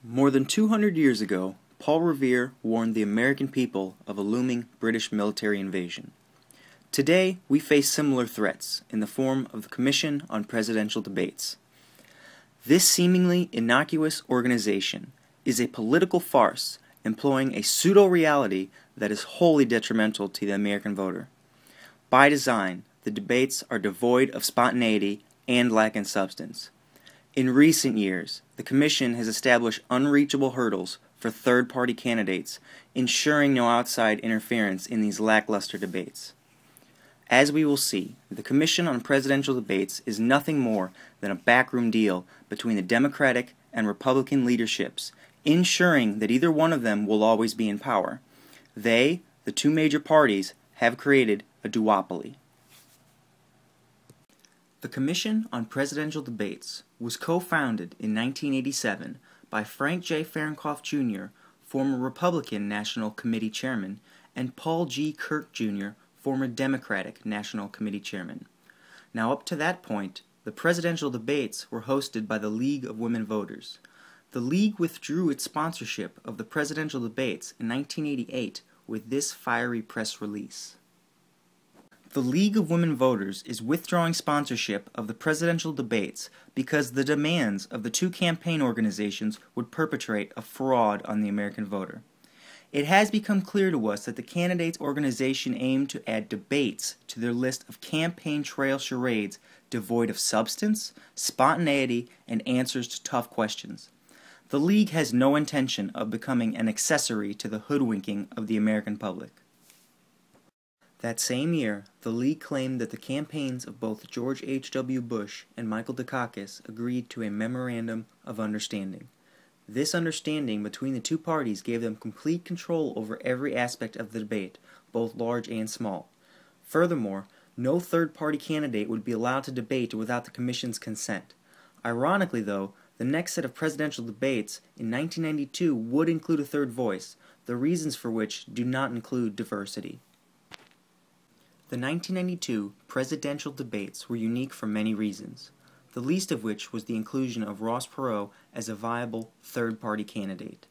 More than 200 years ago, Paul Revere warned the American people of a looming British military invasion. Today, we face similar threats in the form of the Commission on Presidential Debates. This seemingly innocuous organization is a political farce employing a pseudo-reality that is wholly detrimental to the American voter. By design, the debates are devoid of spontaneity and lack in substance. In recent years, the Commission has established unreachable hurdles for third-party candidates, ensuring no outside interference in these lackluster debates. As we will see, the Commission on Presidential Debates is nothing more than a backroom deal between the Democratic and Republican leaderships, ensuring that either one of them will always be in power. They, the two major parties, have created a duopoly. The Commission on Presidential Debates was co-founded in 1987 by Frank J. Fahrenkopf Jr., former Republican National Committee Chairman, and Paul G. Kirk Jr., former Democratic National Committee Chairman. Now up to that point, the presidential debates were hosted by the League of Women Voters. The League withdrew its sponsorship of the presidential debates in 1988 with this fiery press release. The League of Women Voters is withdrawing sponsorship of the presidential debates because the demands of the two campaign organizations would perpetrate a fraud on the American voter. It has become clear to us that the candidates' organization aimed to add debates to their list of campaign trail charades devoid of substance, spontaneity, and answers to tough questions. The League has no intention of becoming an accessory to the hoodwinking of the American public. That same year, the League claimed that the campaigns of both George H.W. Bush and Michael Dukakis agreed to a memorandum of understanding. This understanding between the two parties gave them complete control over every aspect of the debate, both large and small. Furthermore, no third-party candidate would be allowed to debate without the Commission's consent. Ironically, though, the next set of presidential debates in 1992 would include a third voice, the reasons for which do not include diversity. The 1992 presidential debates were unique for many reasons, the least of which was the inclusion of Ross Perot as a viable third-party candidate.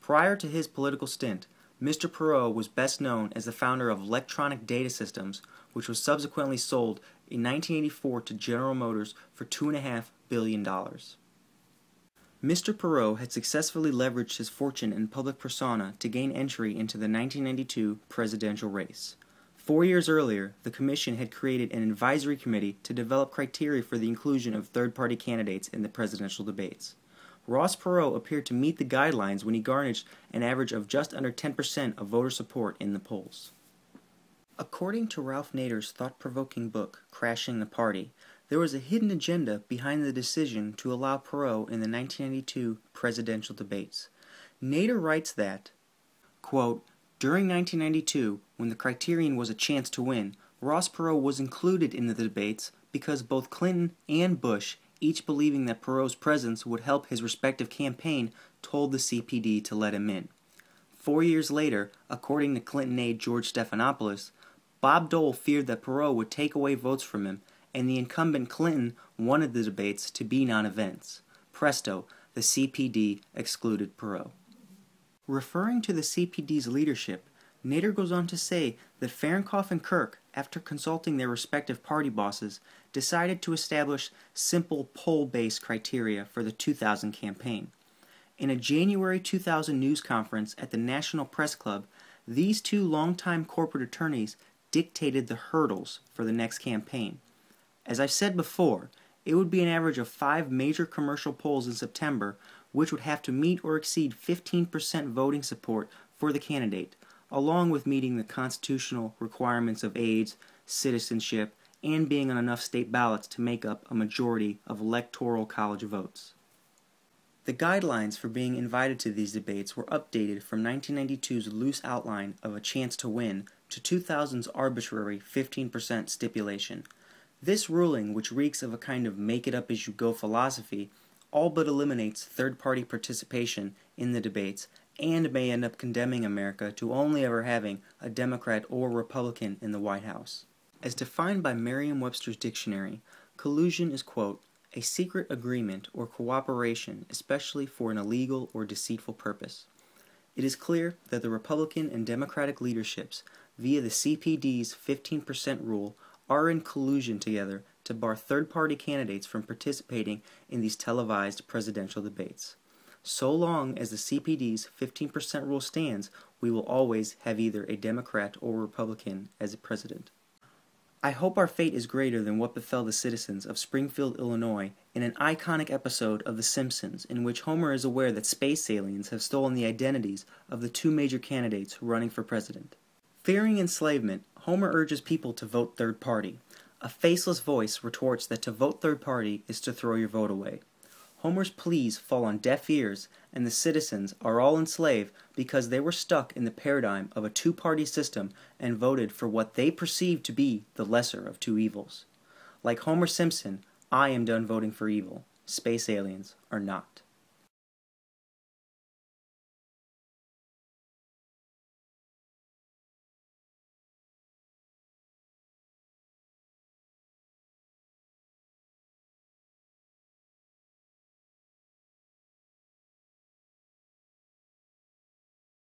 Prior to his political stint, Mr. Perot was best known as the founder of Electronic Data Systems, which was subsequently sold in 1984 to General Motors for $2.5 billion. Mr. Perot had successfully leveraged his fortune and public persona to gain entry into the 1992 presidential race. 4 years earlier, the Commission had created an advisory committee to develop criteria for the inclusion of third-party candidates in the presidential debates. Ross Perot appeared to meet the guidelines when he garnered an average of just under 10% of voter support in the polls. According to Ralph Nader's thought-provoking book, Crashing the Party, there was a hidden agenda behind the decision to allow Perot in the 1992 presidential debates. Nader writes that, quote, "During 1992, when the criterion was a chance to win, Ross Perot was included in the debates because both Clinton and Bush, each believing that Perot's presence would help his respective campaign, told the CPD to let him in. 4 years later, according to Clinton aide George Stephanopoulos, Bob Dole feared that Perot would take away votes from him, and the incumbent Clinton wanted the debates to be non-events. Presto, the CPD excluded Perot." Referring to the CPD's leadership, Nader goes on to say that Fahrenkopf and Kirk, after consulting their respective party bosses, decided to establish simple poll-based criteria for the 2000 campaign. In a January 2000 news conference at the National Press Club, these two longtime corporate attorneys dictated the hurdles for the next campaign. As I've said before, it would be an average of 5 major commercial polls in September, which would have to meet or exceed 15% voting support for the candidate, along with meeting the constitutional requirements of age, citizenship, and being on enough state ballots to make up a majority of electoral college votes. The guidelines for being invited to these debates were updated from 1992's loose outline of a chance to win to 2000's arbitrary 15% stipulation. This ruling, which reeks of a kind of make-it-up-as-you-go philosophy, all but eliminates third-party participation in the debates and may end up condemning America to only ever having a Democrat or Republican in the White House. As defined by Merriam-Webster's dictionary, collusion is, quote, a secret agreement or cooperation, especially for an illegal or deceitful purpose. It is clear that the Republican and Democratic leaderships, via the CPD's 15% rule, are in collusion together to bar third-party candidates from participating in these televised presidential debates. So long as the CPD's 15% rule stands, we will always have either a Democrat or Republican as a president. I hope our fate is greater than what befell the citizens of Springfield, Illinois, in an iconic episode of The Simpsons in which Homer is aware that space aliens have stolen the identities of the two major candidates running for president. Fearing enslavement, Homer urges people to vote third party. A faceless voice retorts that to vote third party is to throw your vote away. Homer's pleas fall on deaf ears, and the citizens are all enslaved because they were stuck in the paradigm of a two-party system and voted for what they perceived to be the lesser of two evils. Like Homer Simpson, I am done voting for evil. Space aliens are not.